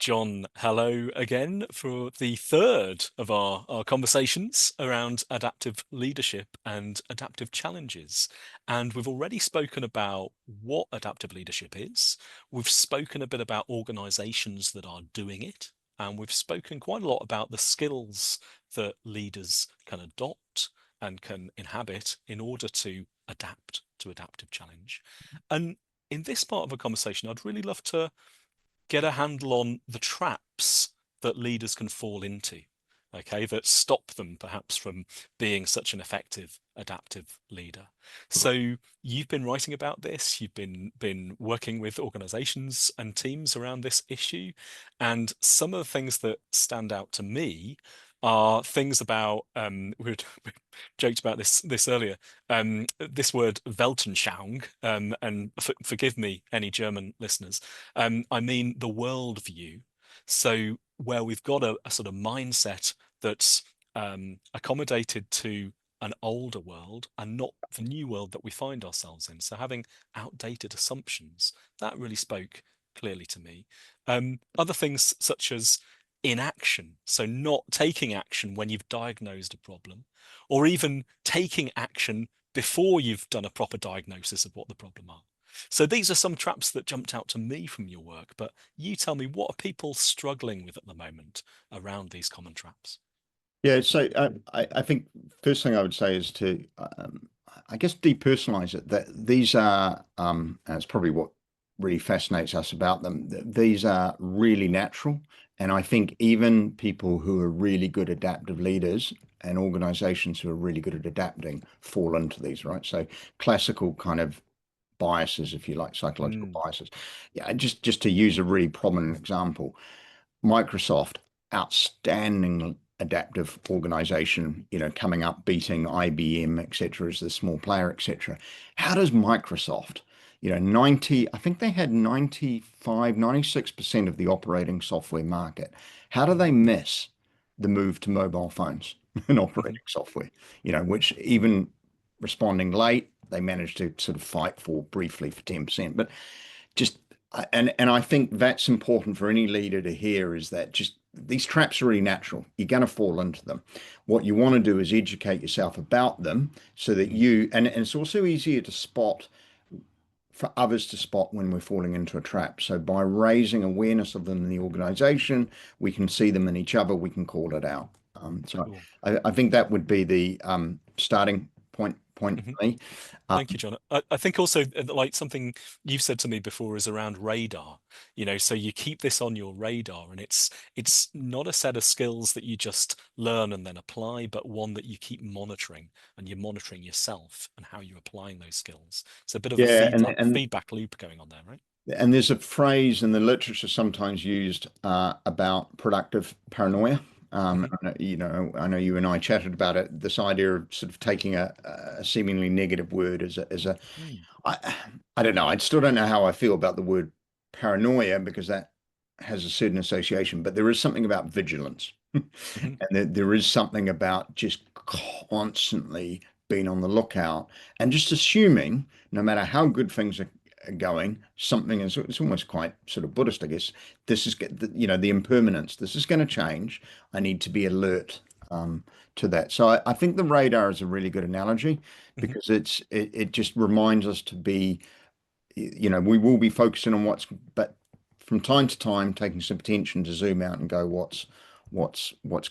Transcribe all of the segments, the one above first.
John, hello again for the third of our conversations around adaptive leadership and adaptive challenges. And we've already spoken about what adaptive leadership is. We've spoken a bit about organizations that are doing it. And we've spoken quite a lot about the skills that leaders can adopt and can inhabit in order to adapt to adaptive challenge. And in this part of a conversation, I'd really love to get a handle on the traps that leaders can fall into, okay, that stop them perhaps from being such an effective adaptive leader. So you've been writing about this, you've been working with organizations and teams around this issue, and some of the things that stand out to me are things about we joked about this earlier, this word Weltanschauung, and forgive me any German listeners, I mean the worldview. So where we've got a sort of mindset that's accommodated to an older world and not the new world that we find ourselves in. So having outdated assumptions, that really spoke clearly to me. Other things such as inaction, so not taking action when you've diagnosed a problem, or even taking action before you've done a proper diagnosis of what the problem are. So these are some traps that jumped out to me from your work, but you tell me, what are people struggling with at the moment around these common traps? Yeah, so I think first thing I would say is to, I guess, depersonalize it. That these are, and it's probably what really fascinates us about them. These are really natural, and I think even people who are really good adaptive leaders and organizations who are really good at adapting fall into these, right? So classical kind of biases, if you like, psychological Mm, biases. Yeah, just to use a really prominent example, Microsoft, outstanding adaptive organization, coming up, beating IBM, et cetera, as the small player, et cetera. How does Microsoft, 90, I think they had 95, 96% of the operating software market. How do they miss the move to mobile phones and mhm, operating software, which even responding late, they managed to sort of fight for briefly for 10%. But just and I think that's important for any leader to hear, is that just these traps are really natural. You're going to fall into them. What you want to do is educate yourself about them so that mm, and it's also easier to spot, for others to spot when we're falling into a trap. So by raising awareness of them in the organization, we can see them in each other, we can call it out. So cool. I think that would be the starting point Mhm. for me. Thank you, John. I think also like something you've said to me before is around radar, so you keep this on your radar, and it's not a set of skills that you just learn and then apply, but one that you keep monitoring, and you're monitoring yourself and how you're applying those skills. So a bit of a Yeah, and feedback loop going on there, right? and there's a phrase in the literature sometimes used about productive paranoia. Hmm. I know you and I chatted about it. This idea of sort of taking a seemingly negative word Mm. I, I don't know. I still don't know how I feel about the word paranoia, because that has a certain association. But there is something about vigilance, and Hmm. there is something about just constantly being on the lookout and just assuming, no matter how good things are going, something is, it's almost quite sort of Buddhist, I guess. This is, the impermanence. This is going to change. I need to be alert to that. So I think the radar is a really good analogy, Hmm. because it just reminds us to be, we will be focusing on but from time to time taking some attention to zoom out and go, what's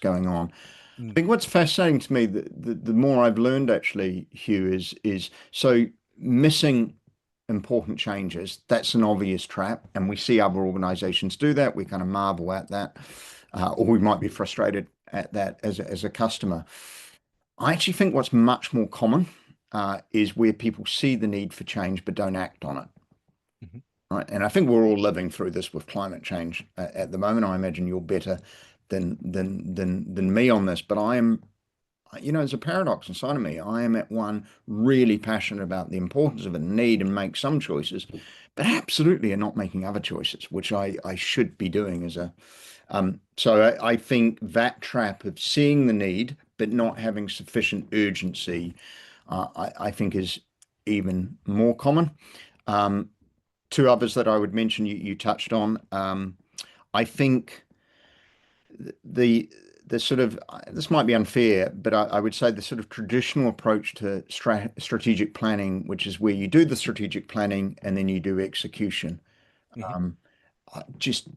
going on. I Mm. think what's fascinating to me, the more I've learned actually, Hugh, is so missing important changes. That's an obvious trap, and we see other organizations do that. We kind of marvel at that, or we might be frustrated at that as a customer. I actually think what's much more common is where people see the need for change but don't act on it. Hmm. Right. And I think we're all living through this with climate change at the moment. I imagine you're better than me on this, but I am, there's a paradox inside of me. I am at one really passionate about the importance of a need and make some choices, but absolutely are not making other choices, which I should be doing as a so I think that trap of seeing the need but not having sufficient urgency, I think is even more common. Um, Two others that I would mention, you touched on. I think the the sort of this might be unfair, but I would say the sort of traditional approach to strategic planning, which is where you do the strategic planning and then you do execution, Hmm. um, just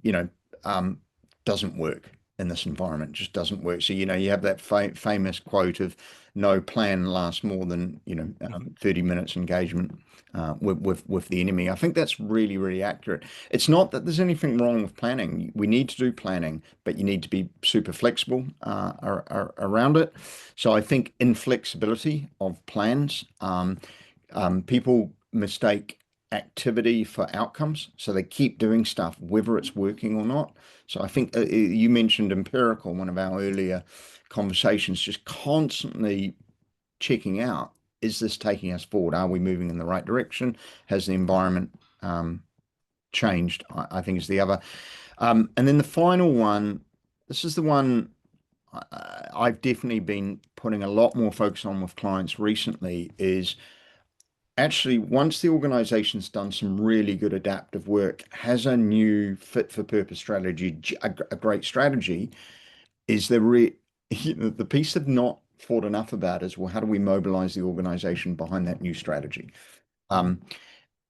um, doesn't work in this environment. Just doesn't work. So you have that famous quote of no plan lasts more than 30 minutes engagement with the enemy. I think that's really really accurate. It's not that there's anything wrong with planning. We need to do planning, but you need to be super flexible around it. So I think inflexibility of plans. People mistake activity for outcomes, so they keep doing stuff whether it's working or not. So I think you mentioned empirical, one of our earlier conversations, just constantly checking out, is this taking us forward? Are we moving in the right direction? Has the environment um, changed? I think is the other. And then the final one, this is the one I've definitely been putting a lot more focus on with clients recently, is actually, once the organization's done some really good adaptive work, has a new fit for purpose strategy, a great strategy, is the piece they've not thought enough about is, well, how do we mobilize the organization behind that new strategy? Hmm. Um,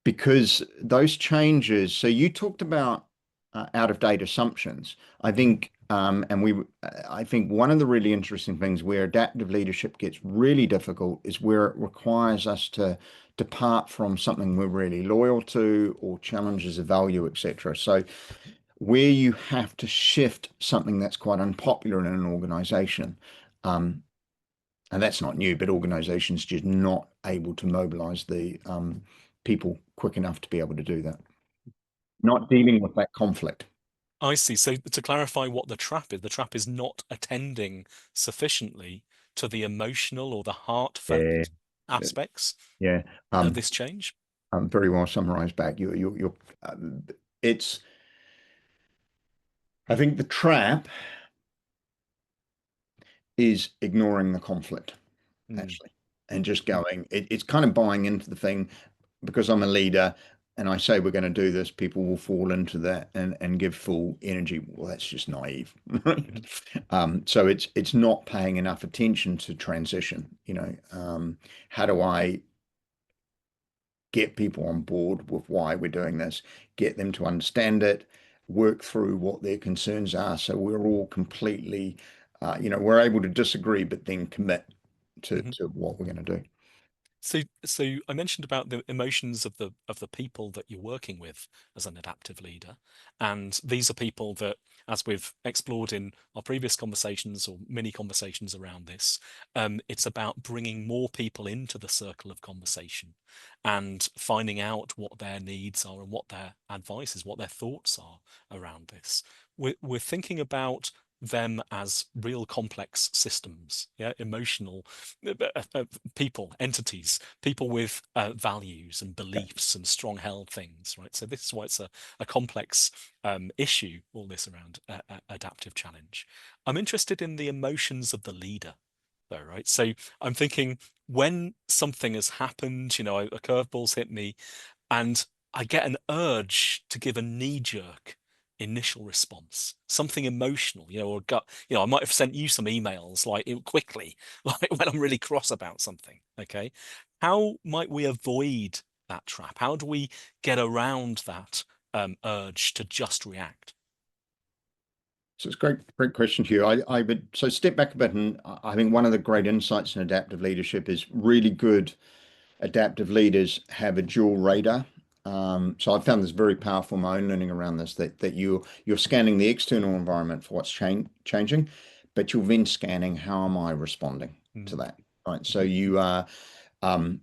because those changes, so you talked about out of date assumptions. I Hmm. think, I think one of the really interesting things where adaptive leadership gets really difficult is where it requires us to depart from something we're really loyal to or challenges of value, etc. So where you have to shift something that's quite unpopular in an organization, um, and that's not new, but organizations just not able to mobilize the people quick enough to be able to do that. Not dealing with that conflict. I see. So to clarify what the trap is not attending sufficiently to the emotional or the Yeah, heartfelt aspects yeah. of Um, this change. Very well summarized back. Uh, it's, I think the trap is ignoring the conflict, Mm, actually, and just mm, going, it's kind of buying into the thing because I'm a leader and I say we're going to do this, people will fall into that and give full energy. Well, that's just naive, right? mhm, So it's not paying enough attention to transition. How do I get people on board with why we're doing this, get them to understand it, work through what their concerns are, so we're all completely, we're able to disagree, but then commit to mhm. what we're going to do. So I mentioned about the emotions of the people that you're working with as an adaptive leader, and these are people that, as we've explored in our previous conversations or mini conversations around this, it's about bringing more people into the circle of conversation and finding out what their needs are and what their advice is, what their thoughts are around this. We're thinking about them as real complex systems, yeah, emotional people, entities, people with values and beliefs and strong held things, right? So this is why it's a complex issue, all this around adaptive challenge. I'm interested in the emotions of the leader, though, right? So I'm thinking when something has happened, a curveball's hit me, and I get an urge to give a knee-jerk initial response, something emotional, or gut. I might have sent you some emails like quickly, like when I'm really cross about something. Okay, how might we avoid that trap? How do we get around that urge to just react? So it's a great question, Hugh. I would so step back a bit, and I think one of the great insights in adaptive leadership is really good adaptive leaders have a dual radar. So I've found this very powerful in my own learning around this, that you're scanning the external environment for what's changing, but you're then scanning how am I responding to Mm, that, right? So mhm, you are um,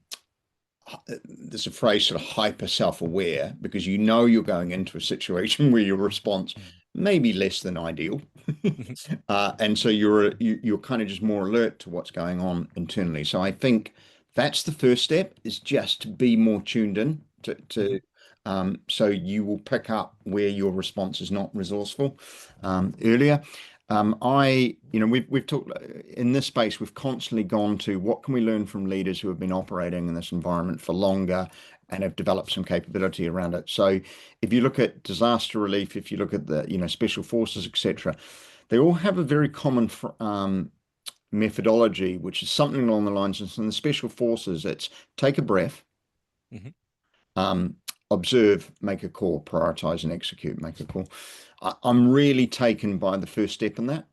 there's a phrase sort of hyper self-aware because you know you're going into a situation where your response mm, may be less than ideal. mhm, And so you're kind of just more alert to what's going on internally. So I think that's the first step, is just to be more tuned in to mhm, so you will pick up where your response is not resourceful earlier. We've talked in this space, we've constantly gone to what can we learn from leaders who have been operating in this environment for longer and have developed some capability around it. So if you look at disaster relief, if you look at the, special forces, etc., they all have a very common methodology, which is something along the lines of, in the special forces, it's take a breath, Hmm. um, observe, make a call, prioritize and execute, make a call. I'm really taken by the first step in that,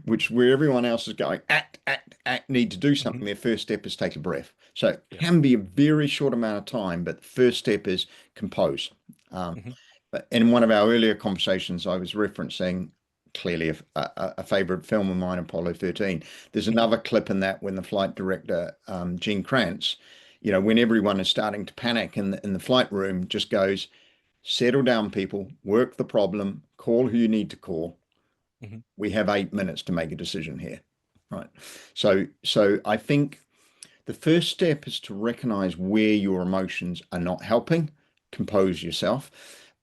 which where everyone else is going, act, act, act, need to do Hmm. something. Their first step is take a breath. So it Yeah. can be a very short amount of time, but the first step is compose. Um, Hmm. but in one of our earlier conversations, I was referencing clearly a favorite film of mine, Apollo 13. There's Hmm. another clip in that when the flight director, Gene Kranz, when everyone is starting to panic in the flight room, just goes, settle down, people, work the problem, call who you need to call. Hmm. We have 8 minutes to make a decision here. Right. So I think the first step is to recognize where your emotions are not helping, compose yourself.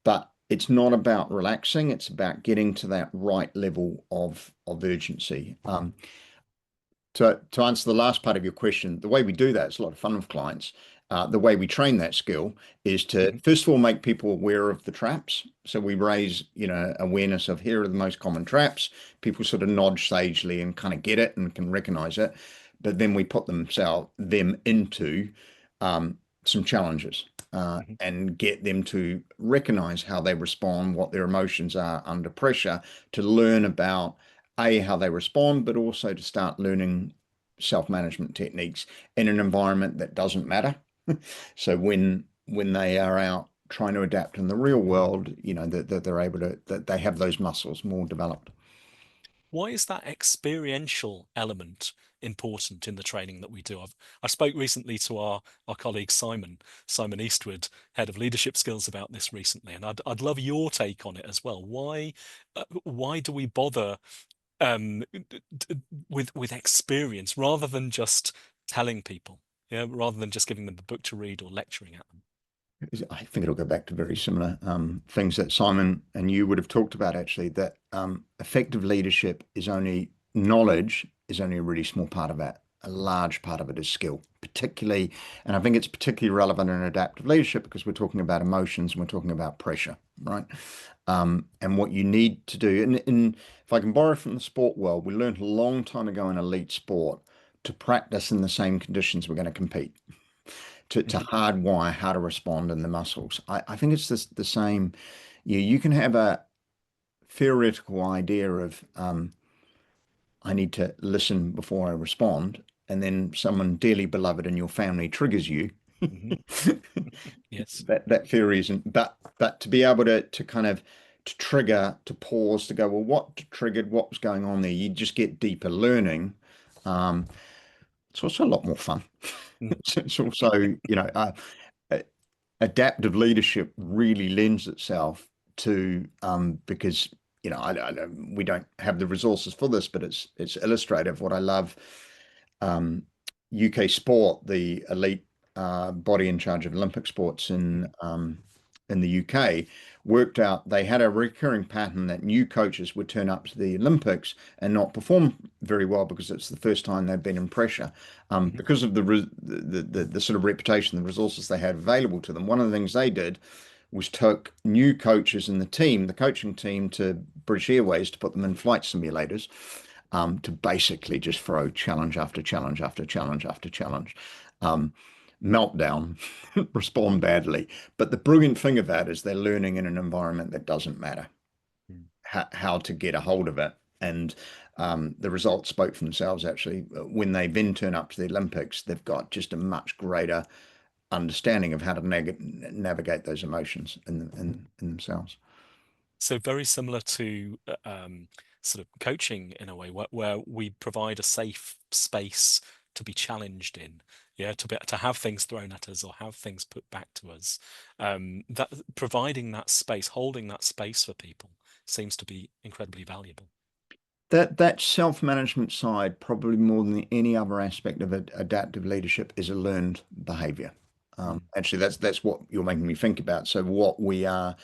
But it's not about relaxing, it's about getting to that right level of urgency. To answer the last part of your question, the way we do that is a lot of fun with clients. The way we train that skill is to Hmm. first of all make people aware of the traps. So we raise, awareness of here are the most common traps. People sort of nod sagely and kind of get it and can recognize it. But then we put them into um, some challenges Hmm. and get them to recognize how they respond, what their emotions are under pressure, to learn about how they respond, but also to start learning self-management techniques in an environment that doesn't matter. So when they are out trying to adapt in the real world, that they're able to, that they have those muscles more developed. Why is that experiential element important in the training that we do? I spoke recently to our colleague Simon Eastwood, head of leadership skills, about this recently, and I'd love your take on it as well. Why do we bother with experience rather than just telling people? Yeah, rather than just giving them a book to read or lecturing at them. I think it'll go back to very similar things that Simon and you would have talked about actually, that effective leadership is only knowledge is only a really small part of that. A large part of it is skill, particularly, and I think it's particularly relevant in adaptive leadership because we're talking about emotions and we're talking about pressure, right? And what you need to do, and if I can borrow from the sport world, we learned a long time ago in elite sport to practice in the same conditions we're going to compete to Hmm. hardwire how to respond in the muscles. I think it's the same. You can have a theoretical idea of I need to listen before I respond, and then someone dearly beloved in your family triggers you. Hmm. Yes. That theory isn't, but to be able to kind of to trigger, to pause, to go, well, what triggered, what was going on there? You just get deeper learning. Um, it's also a lot more fun. Mm. It's also, adaptive leadership really lends itself to because we don't have the resources for this, but it's illustrative. What I love, um, UK sport, the elite body in charge of Olympic sports Mhm. in the UK, worked out they had a recurring pattern that new coaches would turn up to the Olympics and not perform very well because it's the first time they've been in pressure, Mhm. because of the sort of reputation, the resources they had available to them. One of the things they did was took new coaches in the coaching team, to British Airways to put them in flight simulators, to basically just throw challenge after challenge after challenge after challenge. Um, Meltdown, respond badly. But the brilliant thing of that is they're learning in an environment that doesn't matter Mm. how to get a hold of it. And the results spoke for themselves, actually. When they then turn up to the Olympics, they've got just a much greater understanding of how to navigate those emotions in themselves. So very similar to sort of coaching in a way, where we provide a safe space to be challenged in, yeah, to have things thrown at us or have things put back to us. That providing that space, holding that space for people seems to be incredibly valuable. That self-management side, probably more than any other aspect of adaptive leadership, is a learned behavior. Mm. Actually, that's what you're making me think about. So what we are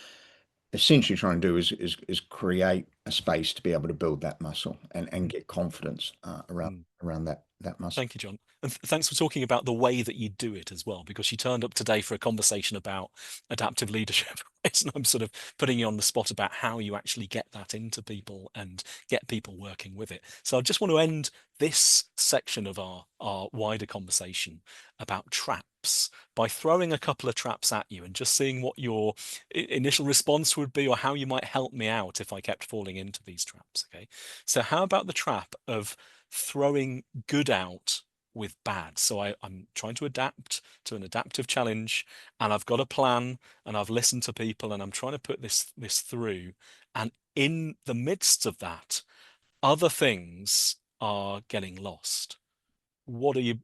essentially trying to do is create a space to be able to build that muscle and Mhm. get confidence around Mm. around that. that must. Thank you, John. And thanks for talking about the way that you do it as well, because you turned up today for a conversation about adaptive leadership. Right? And I'm sort of putting you on the spot about how you actually get that into people and get people working with it. So I just want to end this section of our wider conversation about traps by throwing a couple of traps at you and just seeing what your initial response would be or how you might help me out if I kept falling into these traps. Okay. So how about the trap of throwing good out with bad. So I'm trying to adapt to an adaptive challenge, and I've got a plan, and I've listened to people, and I'm trying to put this through. And in the midst of that, other things are getting lost. What are you?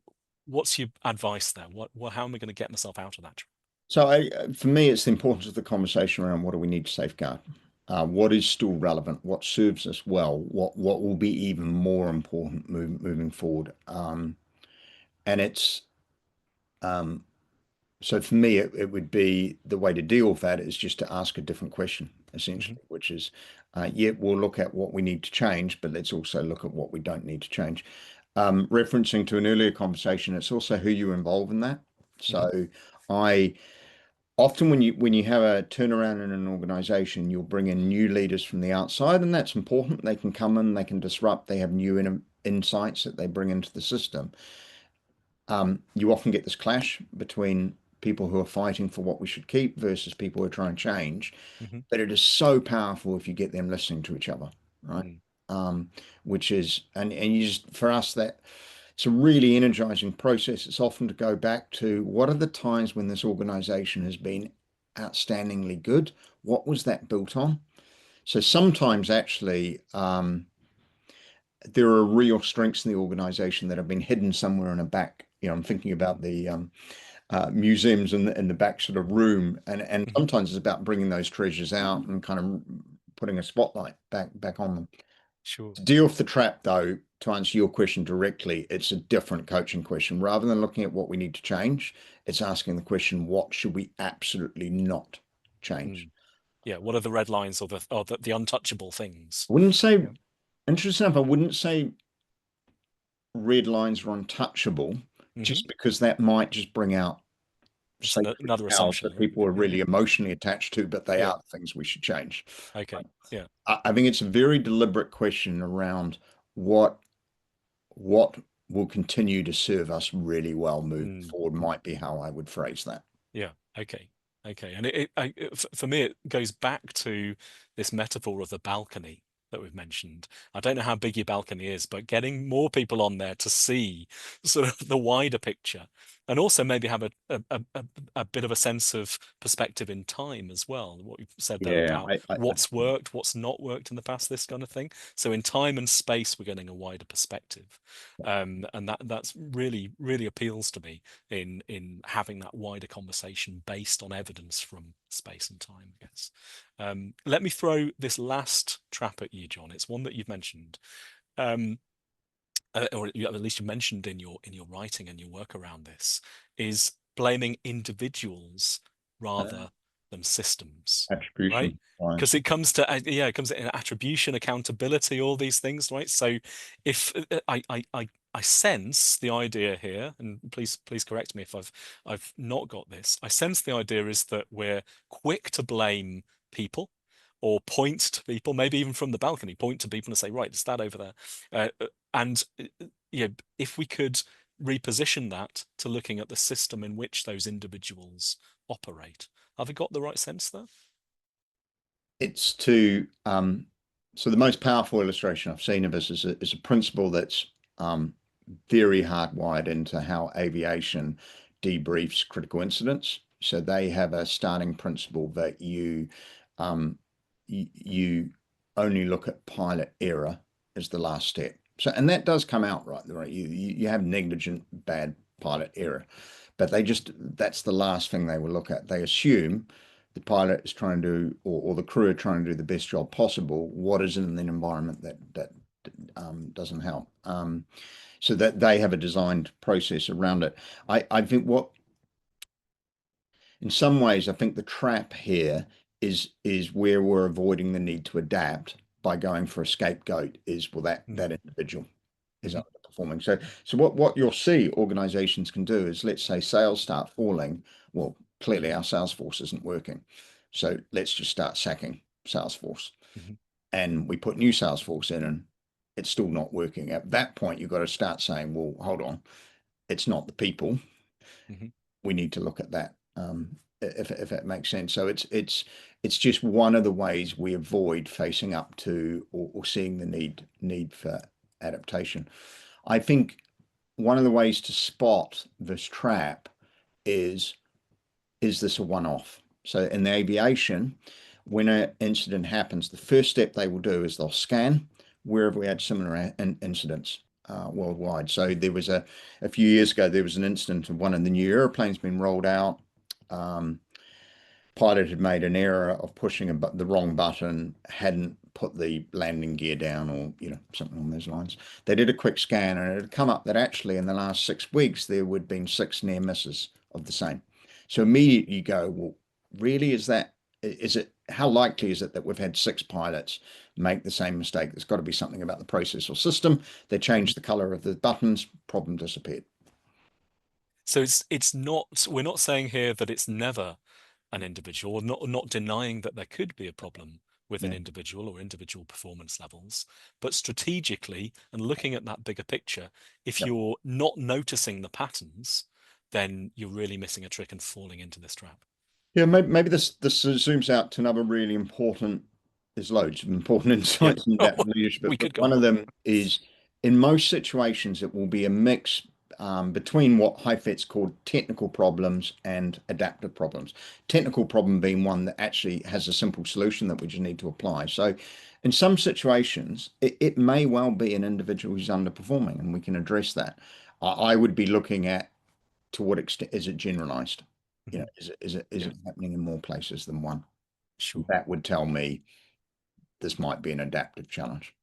What's your advice there? How am I going to get myself out of that? So for me, it's the importance of the conversation around what do we need to safeguard? What is still relevant? What serves us well? What will be even more important moving forward? And it's um, so for me, it would be the way to deal with that is just to ask a different question, Hmm. essentially, which is, yeah, we'll look at what we need to change, but let's also look at what we don't need to change. Referencing to an earlier conversation, it's also who you involve in that. Hmm. So I often when you have a turnaround in an organization, you'll bring in new leaders from the outside, and that's important. They can come in, they can disrupt, they have new insights that they bring into the system. You often get this clash between people who are fighting for what we should keep versus people who are trying to change. Hmm. But it is so powerful if you get them listening to each other, right? Mm. Which is and you just for us that it's a really energizing process. It's often to go back to what are the times when this organization has been outstandingly good? What was that built on? So sometimes actually there are real strengths in the organization that have been hidden somewhere in a back. I'm thinking about the museums in the back sort of room, and Hmm. sometimes it's about bringing those treasures out and kind of putting a spotlight back on them. Sure. To deal with the trap, though, to answer your question directly, it's a different coaching question. Rather than looking at what we need to change, it's asking the question, what should we absolutely not change? Mm. Yeah. What are the red lines or the untouchable things? I wouldn't say, Yeah. interesting enough, I wouldn't say red lines are untouchable, Hmm. just because that might just bring out It's sacred another cows assumption, that right? people are Yeah. really emotionally attached to, but they Yeah. are things we should change. Okay. Yeah. I think it's a very deliberate question around what what will continue to serve us really well moving Mm, forward mm. might be how I would phrase that. Yeah. Okay. Okay. And for me, it goes back to this metaphor of the balcony that we've mentioned. I don't know how big your balcony is, but getting more people on there to see sort of the wider picture and also maybe have a bit of a sense of perspective in time as well. What you've said there Yeah, about what's worked, what's not worked in the past, this kind of thing. So in time and space, we're getting a wider perspective. And that's really appeals to me in having that wider conversation based on evidence from space and time, I guess. Let me throw this last trap at you, John. It's one that you've mentioned, um, or at least you mentioned in your writing and your work around this, is blaming individuals uh, rather than systems, right? attribution. Fine. Because it comes to yeah, it comes to attribution, accountability, all these things, right? So if I sense the idea here, and please correct me if I've not got this. I sense the idea is that we're quick to blame people or point to people, maybe even from the balcony, point to people and say, right, it's that over there. And yeah, if we could reposition that to looking at the system in which those individuals operate, have I got the right sense there? It's to so the most powerful illustration I've seen of this is a principle that's um, very hardwired into how aviation debriefs critical incidents. So they have a starting principle that um, you only look at pilot error as the last step. So and that does come out right. You have negligent bad pilot error, but they just that's the last thing they will look at. They assume the pilot is trying to do or the crew are trying to do the best job possible. What is in an environment that doesn't help? So that they have a designed process around it. I think what in some ways I think the trap here is where we're avoiding the need to adapt by going for a scapegoat is well that Mm. that individual is Mhm. underperforming. underperforming. So what you'll see organizations can do is, let's say sales start falling. Well, clearly our sales force isn't working. So let's just start sacking sales force. Mhm. And we put new sales force in and it's still not working. At that point, you've got to start saying, well, hold on, it's not the people. Mhm. We need to look at that. If that makes sense. So it's just one of the ways we avoid facing up to or seeing the need for adaptation. I think one of the ways to spot this trap is is this a one-off? So in the aviation, when an incident happens, the first step they will do is they'll scan wherever we had similar incidents worldwide. So there was a few years ago, there was an incident of one of the new airplanes being rolled out. Um, Pilot had made an error of pushing the wrong button, hadn't put the landing gear down, or something along those lines. They did a quick scan, and it had come up that actually in the last 6 weeks there would been 6 near misses of the same. So immediately you go, well, really, is it how likely is it that we've had 6 pilots make the same mistake? There's got to be something about the process or system. They Mhm. changed the color of the buttons, problem disappeared. So it's not, we're not saying here that it's never an individual, or not denying that there could be a problem with an Yeah. individual or individual performance levels, but strategically and looking at that bigger picture, if Yep. you're not noticing the patterns, then you're really missing a trick and falling into this trap. Yeah, maybe this zooms out to another really important. There's loads of important Yeah, insights in depth leadership, we but could go one of on. them is in most situations it will be a mix between what Heifetz called technical problems and adaptive problems. Technical problem being one that actually has a simple solution that we just need to apply. So, in some situations, it may well be an individual who's underperforming, and we can address that. I would be looking at to what extent is it generalized? Mhm. Is Yeah, it happening in more places than one? sure. That would tell me this might be an adaptive challenge.